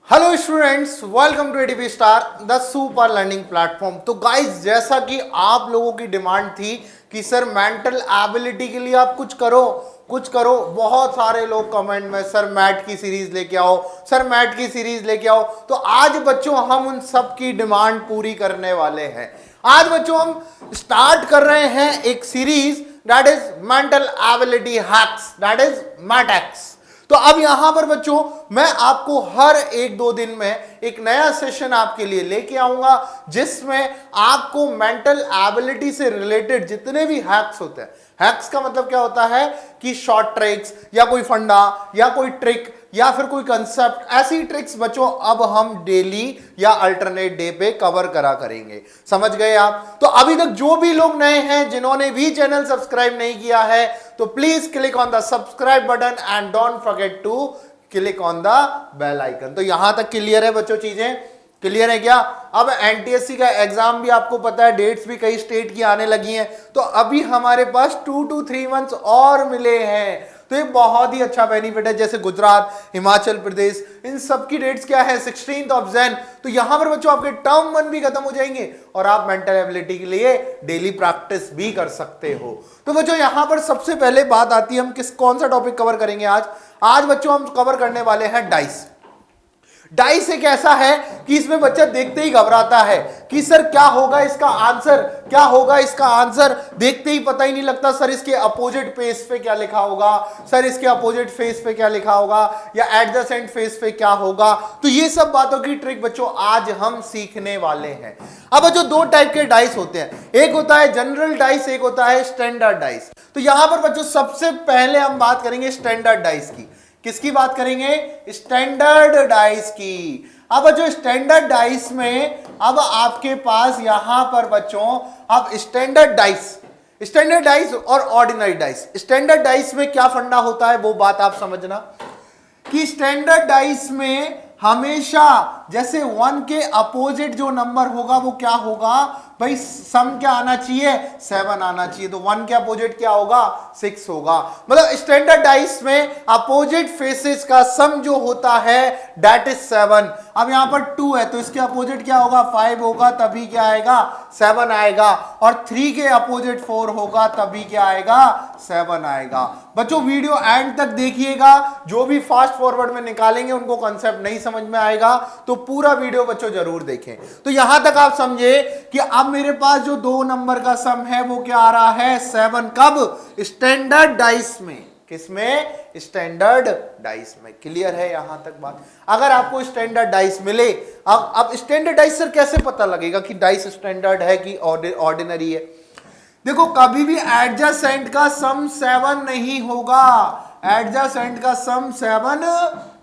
Hello students, welcome to ADP star the super learning platform. तो guys, जैसा कि आप लोगों की डिमांड थी कि सर मेंटल एबिलिटी के लिए आप कुछ करो, बहुत सारे लोग कमेंट में सर मैट की सीरीज लेके आओ, सर मैट की सीरीज लेके आओ। तो आज बच्चों हम उन सब की डिमांड पूरी करने वाले हैं। आज बच्चों हम स्टार्ट कर रहे हैं एक series that is mental ability hacks, that is mathacks. तो अब यहां पर बच्चों मैं आपको हर एक दो दिन में एक नया सेशन आपके लिए लेके आऊंगा जिसमें आपको मेंटल एबिलिटी से रिलेटेड जितने भी हैक्स होते हैं, हैक्स का मतलब क्या होता है कि शॉर्ट ट्रिक्स या कोई फंडा या कोई ट्रिक या फिर कोई कंसेप्ट, ऐसी ट्रिक्स बच्चों अब हम डेली या अल्टरनेट डे पे कवर करा करेंगे। समझ गए आप? तो अभी तक जो भी लोग नए हैं, जिन्होंने भी चैनल सब्सक्राइब नहीं किया है, तो please click on the subscribe button and don't forget to click on the bell icon. तो यहां तक क्लियर है बच्चों? चीजें क्लियर है क्या? अब एनटीएससी का एग्जाम भी आपको पता है, डेट्स भी कई स्टेट की आने लगी हैं, तो अभी हमारे पास 2 to 3 मंथ्स और मिले हैं। तो ये बहुत ही अच्छा बेनिफिट है। जैसे गुजरात, हिमाचल प्रदेश, इन सब की डेट्स क्या है? 16 जैन। तो यहां पर बच्चों आपके टर्म 1 भी खत्म हो जाएंगे और आप मेंटल एबिलिटी के लिए डेली प्रैक्टिस भी कर सकते हो। तो बच्चों यहां पर सबसे पहले बात आती है, हम कौन सा टॉपिक कवर करेंगे आज बच्चों हम कवर करने वाले हैं डाइस। डाइस एक ऐसा है कि इसमें बच्चा देखते ही घबराता है कि सर क्या होगा इसका आंसर, क्या होगा इसका आंसर। देखते ही पता ही नहीं लगता सर इसके अपोजिट फेस पे क्या लिखा होगा, सर इसके अपोजिट फेस पे क्या लिखा होगा, या एडजेसेंट फेस पे क्या होगा। तो ये सब बातों की ट्रिक बच्चों आज हम सीखने वाले हैं। अब जो दो टाइप के डाइस होते हैं, एक होता है जनरल डाइस, एक होता है स्टैंडर्ड डाइस। तो यहां पर बच्चों सबसे पहले हम बात करेंगे स्टैंडर्ड डाइस की। किसकी बात करेंगे? स्टैंडर्ड डाइस की। अब जो स्टैंडर्ड डाइस में अब आपके पास यहां पर बच्चों अब स्टैंडर्ड डाइस और ऑर्डिनरी डाइस। स्टैंडर्ड डाइस में क्या फंडा होता है वो बात आप समझना कि स्टैंडर्ड डाइस में हमेशा जैसे 1 के अपोजिट जो नंबर होगा वो क्या होगा भाई? सम क्या आना चाहिए? 7 आना चाहिए। तो 1 के अपोजिट क्या होगा? 6 होगा। मतलब स्टैंडर्ड डाइस में अपोजिट फेसेस का सम जो होता है दैट इज 7। अब यहां पर 2 है तो इसके अपोजिट क्या होगा? 5 होगा, तभी क्या आएगा? 7 आएगा। और 3 के अपोजिट 4 होगा, तभी क्या आएगा? 7 आएगा। बच्चों वीडियो एंड तक देखिएगा, जो भी फास्ट फॉरवर्ड में निकालेंगे उनको कंसेप्ट नहीं समझ में आएगा, तो पूरा वीडियो बच्चों जरूर देखें। तो यहां तक आप समझे कि अब मेरे पास जो 2 नंबर का सम है वो क्या आ रहा है? 7। कब? स्टैंडर्ड डाइस में। किसमें? स्टैंडर्ड डाइस में। क्लियर है यहां तक बात? अगर आपको स्टैंडर्ड डाइस मिले, अब स्टैंडर्ड डाइस सर कैसे पता लगेगा कि डाइस स्टैंडर्ड है कि ऑर्डिनरी है? देखो, कभी भी एडजेसेंट का सम 7 नहीं होगा। एडजेसेंट का सम 7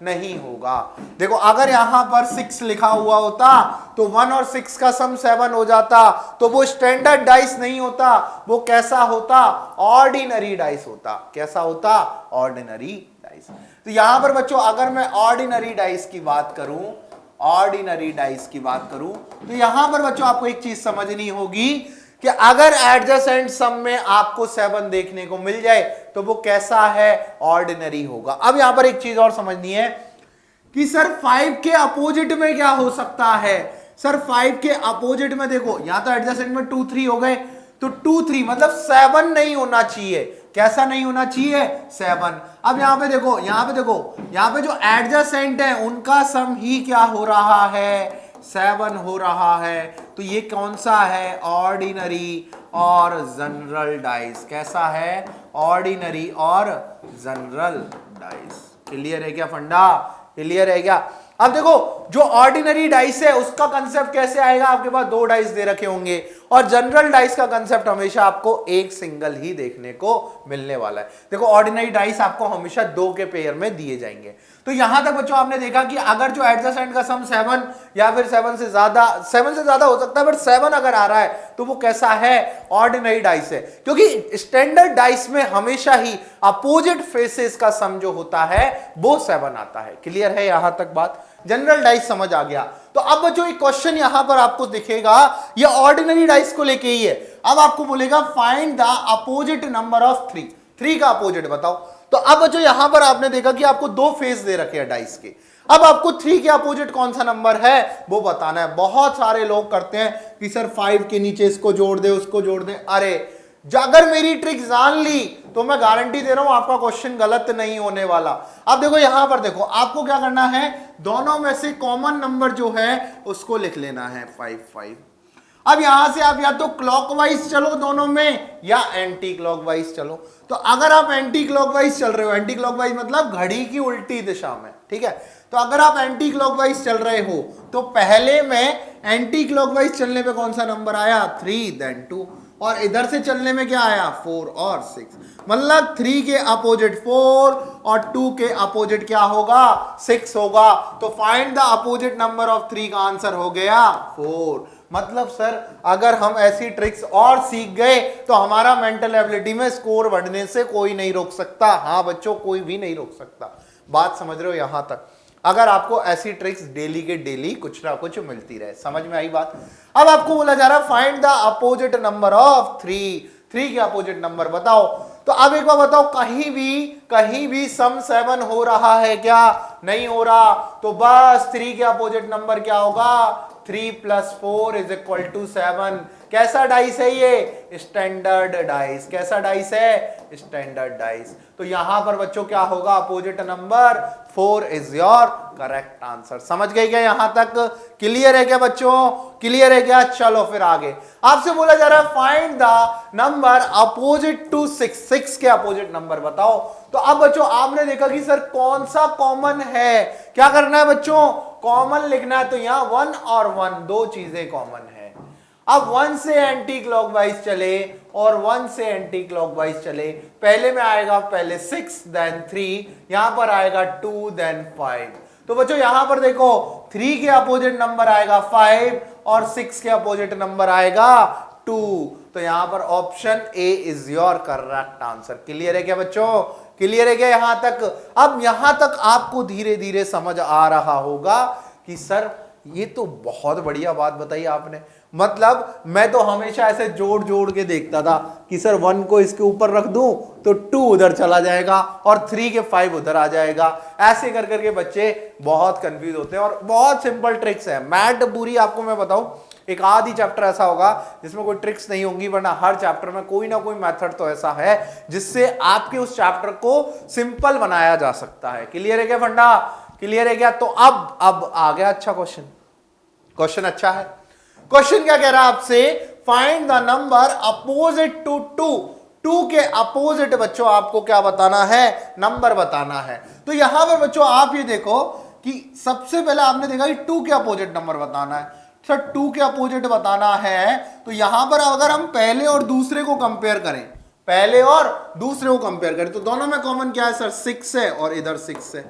नहीं होगा। देखो, अगर यहां पर 6 लिखा हुआ होता तो 1 और 6 का सम 7 हो जाता, तो वो स्टैंडर्ड डाइस नहीं होता, वो कैसा होता? ऑर्डिनरी डाइस होता। कैसा होता? Ordinary dice. तो यहां पर बच्चों अगर मैं ऑर्डिनरी डाइस की बात करूं, तो यहां पर बच्चों आपको एक चीज समझनी होगी कि अगर एडजेसेंट सम में आपको 7 देखने को मिल जाए तो वो कैसा है? ऑर्डिनरी होगा। अब यहां पर एक चीज और समझनी है कि सर 5 के अपोजिट में क्या हो सकता है? सर 5 के अपोजिट में देखो, यहां तो एडजेसेंट में 2 3 हो गए, तो 2 3 मतलब 7 नहीं होना चाहिए। कैसा नहीं होना चाहिए? 7। अब यहां पे देखो, यहां पे जो एडजेसेंट है उनका सम ही क्या हो रहा है? 7 हो रहा है। तो ये कौन सा है? ऑर्डिनरी और जनरल डाइस। कैसा है? ऑर्डिनरी और जनरल डाइस। क्लियर है क्या फंडा? क्लियर है क्या? अब देखो, जो ऑर्डिनरी डाइस है उसका कंसेप्ट कैसे आएगा? आपके पास 2 डाइस दे रखे होंगे और जनरल डाइस का कंसेप्ट हमेशा आपको एक सिंगल ही देखने को मिलने वाला है। देखो, ऑर्डिनरी डाइस आपको हमेशा 2 के पेयर में दिए जाएंगे। तो यहां तक बच्चों आपने देखा कि अगर जो एडजेसेंट का सम 7 या फिर 7 से ज्यादा हो सकता है, बट 7 अगर आ रहा है तो वो कैसा है? ऑर्डिनरी डाइस है। क्योंकि स्टैंडर्ड डाइस में हमेशा ही अपोजिट फेसेस का सम जो होता है वो 7 आता है। क्लियर है यहां तक बात? जनरल डाइस समझ आ गया। तो अब बच्चों एक क्वेश्चन यहां पर आपको दिखेगा, ये ऑर्डिनरी डाइस को लेके ही है। अब आपको बोलेगा find the opposite number of 3 का अपोजिट बताओ। तो अब बच्चों यहां पर आपने देखा कि आपको 2 फेस दे रखे हैं डाइस के। अब आपको 3 के अपोजिट कौन सा नंबर है वो बताना है। बहुत सारे लोग करते हैं कि सर 5 के नीचे इसको जोड़ दे, उसको जोड़ दे। अरे अगर मेरी ट्रिक जान ली तो मैं गारंटी दे रहा हूं आपका क्वेश्चन गलत नहीं होने वाला। अब देखो यहां पर देखो, आपको क्या करना है, दोनों में से कॉमन नंबर जो है उसको लिख लेना है 5 5। अब यहां से आप या तो क्लॉकवाइज चलो दोनों में या एंटी क्लॉकवाइज चलो। तो अगर आप एंटी क्लॉकवाइज चल रहे हो, एंटी क्लॉकवाइज मतलब घड़ी की उल्टी दिशा में, ठीक है, तो अगर आप एंटी क्लॉकवाइज चल रहे हो तो पहले में एंटी क्लॉकवाइज चलने पे कौन सा नंबर आया, 3 देन 2, और इधर से चलने में क्या आया, 4 और 6, मतलब 3 के अपोजिट 4 और 2 के अपोजिट क्या होगा, 6 होगा। तो find the opposite number of 3 का आंसर हो गया 4। मतलब सर अगर हम ऐसी ट्रिक्स और सीख गए तो हमारा मेंटल एबिलिटी में स्कोर बढ़ने से कोई नहीं रोक सकता। हाँ बच्चों, कोई भी नहीं रोक सकता। बात समझ रहे हो यहां तक? अगर आपको ऐसी ट्रिक्स डेली के डेली कुछ ना कुछ मिलती रहे, समझ में आई बात? अब आपको बोला जा रहा है find the opposite number of 3 के अपोजिट नंबर बताओ। तो अब एक बार बताओ, कहीं भी सम 7 हो रहा है क्या, नहीं हो रहा, तो बस 3 के अपोजिट नंबर क्या होगा, 3 + 4 = 7। कैसा डाइस है ये, स्टैंडर्ड डाइस। कैसा डाइस है, स्टैंडर्ड डाइस। तो यहां पर बच्चों क्या होगा, opposite number 4 is your correct answer. समझ गए क्या यहां तक? क्लियर है क्या बच्चों, क्लियर है क्या? चलो फिर आगे आपसे बोला जा रहा है find the number opposite to 6 के अपोजिट नंबर बताओ। तो अब बच्चों आपने देखा कि सर कौन सा कॉमन है, क्या करना है बच्चों, कॉमन लिखना है। तो यहां 1 और 1 दो चीजें कॉमन है। अब 1 से एंटी क्लॉकवाइज चले और 1 से एंटी क्लॉकवाइज चले, पहले में आएगा पहले 6 देन 3, यहां पर आएगा 2 देन 5। तो बच्चों यहां पर देखो 3 के अपोजिट नंबर आएगा 5 और 6 के अपोजिट नंबर आएगा 2। तो यहां पर option A is your correct answer. Clear है क्या बच्चों, क्लियर है क्या यहां तक? अब यहां तक आपको धीरे धीरे समझ आ रहा होगा कि सर ये तो बहुत बढ़िया बात बताई आपने। मतलब मैं तो हमेशा ऐसे जोड़ जोड़ के देखता था कि सर 1 को इसके ऊपर रख दूं तो 2 उधर चला जाएगा और 3 के 5 उधर आ जाएगा। ऐसे कर करके बच्चे बहुत कंफ्यूज होते हैं और बहुत सिंपल ट्रिक्स है। मैथ पूरी आपको मैं बताऊं, एक आधी चैप्टर ऐसा होगा जिसमें कोई ट्रिक्स नहीं होंगी, वरना हर चैप्टर में कोई ना कोई मेथड तो ऐसा है जिससे आपके उस चैप्टर को सिंपल बनाया जा सकता है। क्लियर है क्या फंडा, क्लियर है क्या? तो अब आ गया अच्छा क्वेश्चन। क्वेश्चन अच्छा है। क्वेश्चन क्या कह रहा है आपसे, find the number opposite to 2 के अपोजिट बच्चों आपको क्या बताना है, नंबर बताना है। तो यहां पर बच्चों आप ये देखो कि सबसे पहले आपने देखा कि 2 के अपोजिट नंबर बताना है। सर 2 के अपोजिट बताना है तो यहां पर अगर हम पहले और दूसरे को कंपेयर करें, पहले और दूसरे को कंपेयर करें तो दोनों में कॉमन क्या है सर, 6 है और इधर 6 है।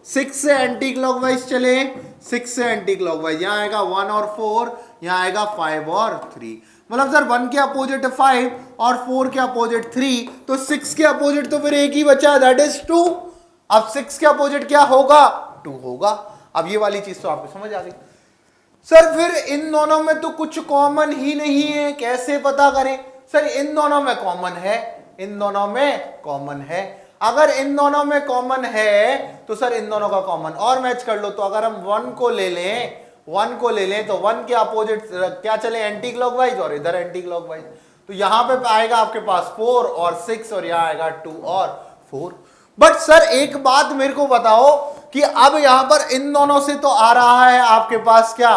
6 से एंटी क्लॉकवाइज चले, 6 से एंटी क्लॉकवाइज, यहां आएगा 1 और 4, यहां आएगा 5 और 3। मतलब सर 1 के अपोजिट 5 और 4 के अपोजिट 3, तो 6 के अपोजिट तो फिर एक ही बचा, दैट इज 2। अब 6 के अपोजिट क्या होगा, 2 होगा। अब ये वाली चीज तो आपको समझ आ गई। सर फिर इन दोनों में तो कुछ कॉमन ही नहीं है, कैसे पता करें? सर इन दोनों में कॉमन है, इन दोनों में कॉमन है। अगर इन दोनों में कॉमन है तो सर इन दोनों का कॉमन और मैच कर लो। तो अगर हम 1 को ले लें तो 1 के अपोजिट क्या चले, एंटी क्लॉकवाइज, और इधर एंटी क्लॉकवाइज। तो यहां पे आएगा आपके पास 4 और 6 और यहां आएगा 2 और 4। बट सर एक बात मेरे को बताओ कि अब यहां पर इन दोनों से तो आ रहा है आपके पास क्या,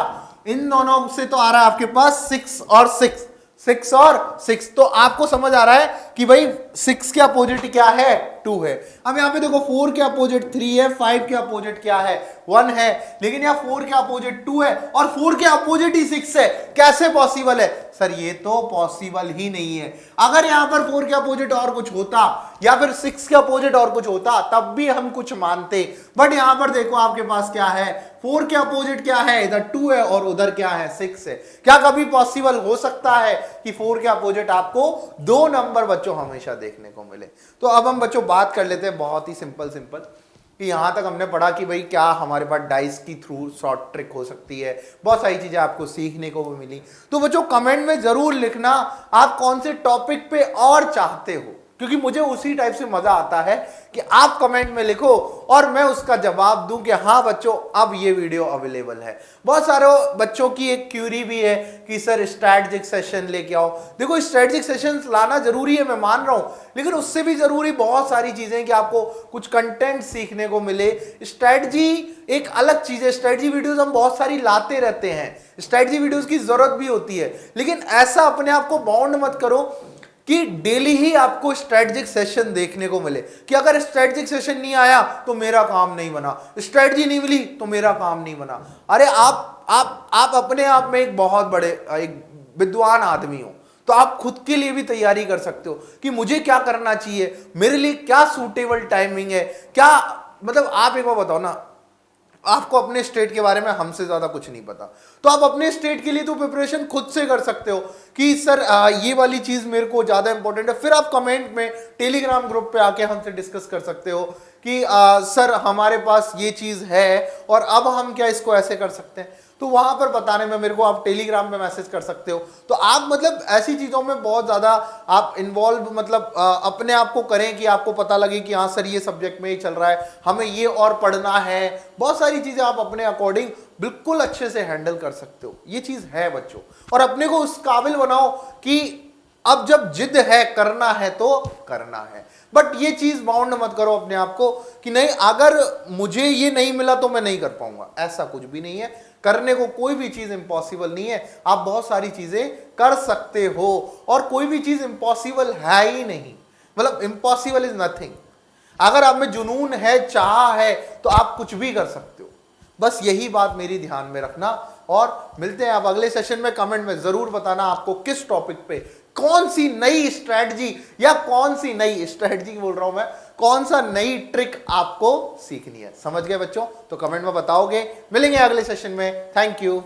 इन दोनों से तो आ रहा है आपके पास 6 और 6, 6 और 6। तो आपको समझ आ रहा है कि भाई 6 के अपोजिट क्या है, 2 है। अब यहां पे देखो 4 के अपोजिट 3 है, 5 के अपोजिट क्या है, 1 है, लेकिन यहां 4 के अपोजिट 2 है और 4 के अपोजिट ही 6 है। कैसे पॉसिबल है सर? ये तो पॉसिबल ही नहीं है। अगर यहां पर 4 के अपोजिट और कुछ होता या फिर 6 के अपोजिट और कुछ होता तब भी हम कुछ मानते, बट यहां पर देखो आपके पास क्या है, 4 के अपोजिट क्या है, इधर 2 है और उधर क्या है, 6 है। क्या कभी पॉसिबल हो सकता है कि 4 के अपोजिट आपको 2 नंबर बच्चों हमेशा देखने को मिले? तो अब हम बच्चों बात कर लेते हैं बहुत ही सिंपल कि यहां तक हमने पढ़ा कि भाई क्या हमारे पास डाइस की थ्रू शॉर्ट ट्रिक हो सकती है, बहुत सारी चीजें आपको सीखने को भी मिली। तो बच्चों कमेंट में जरूर लिखना आप कौन से टॉपिक पे और चाहते हो, क्योंकि मुझे उसी टाइप से मजा आता है कि आप कमेंट में लिखो और मैं उसका जवाब दूं कि हाँ बच्चों अब ये वीडियो अवेलेबल है। बहुत सारे बच्चों की एक क्यूरी भी है कि सर स्ट्रैटेजिक सेशन लेके आओ। देखो स्ट्रैटेजिक सेशंस लाना जरूरी है, मैं मान रहा हूं, लेकिन उससे भी जरूरी बहुत सारी चीजें कि आपको कुछ कंटेंट सीखने को मिले। स्ट्रैटेजी एक अलग चीज है, स्ट्रैटेजी वीडियोस हम बहुत सारी लाते रहते हैं, स्ट्रैटेजी वीडियोस की जरूरत भी होती है, लेकिन ऐसा अपने आप को बाउंड मत करो कि डेली ही आपको स्ट्रेटजिक सेशन देखने को मिले कि अगर स्ट्रेटजिक सेशन नहीं आया तो मेरा काम नहीं बना, स्ट्रेटजी नहीं मिली तो मेरा काम नहीं बना। अरे आप अपने आप में एक बहुत बड़े एक विद्वान आदमी हो, तो आप खुद के लिए भी तैयारी कर सकते हो कि मुझे क्या करना चाहिए, मेरे लिए क्या सूटेबल टाइमिंग है, क्या मतलब आप एक बार बताओ ना, आपको अपने स्टेट के बारे में हमसे ज्यादा कुछ नहीं पता, तो आप अपने स्टेट के लिए तो प्रिपरेशन खुद से कर सकते हो कि सर ये वाली चीज मेरे को ज्यादा इंपॉर्टेंट है। फिर आप कमेंट में टेलीग्राम ग्रुप पे आके हमसे डिस्कस कर सकते हो कि सर हमारे पास ये चीज है और अब हम क्या इसको ऐसे कर सकते हैं, तो वहां पर बताने में मेरे को आप टेलीग्राम पे मैसेज कर सकते हो। तो आप मतलब ऐसी चीजों में बहुत ज्यादा आप इन्वॉल्व मतलब अपने आप को करें कि आपको पता लगे कि हाँ सर ये सब्जेक्ट में ही चल रहा है, हमें ये और पढ़ना है। बहुत सारी चीजें आप अपने अकॉर्डिंग बिल्कुल अच्छे से हैंडल कर सकते हो, ये चीज है बच्चों। और अपने को उस काबिल बनाओ कि अब जब जिद है करना है तो करना है, बट ये चीज बाउंड मत करो अपने आप को कि नहीं अगर मुझे ये नहीं मिला तो मैं नहीं कर पाऊंगा, ऐसा कुछ भी नहीं है। करने को कोई भी चीज इंपॉसिबल नहीं है, आप बहुत सारी चीजें कर सकते हो और कोई भी चीज इंपॉसिबल है ही नहीं, मतलब इंपॉसिबल इज नथिंग। अगर आप में जुनून है, चाह है, तो आप कुछ भी कर सकते हो। बस यही बात मेरी ध्यान में रखना और मिलते हैं आप अगले सेशन में। कमेंट में जरूर बताना आपको किस टॉपिक पे कौन सी नई स्ट्रेटजी या कौन सी नई स्ट्रेटजी बोल रहा हूं मैं, कौन सा नई ट्रिक आपको सीखनी है। समझ गए बच्चों? तो कमेंट में बताओगे। मिलेंगे अगले सेशन में। Thank you.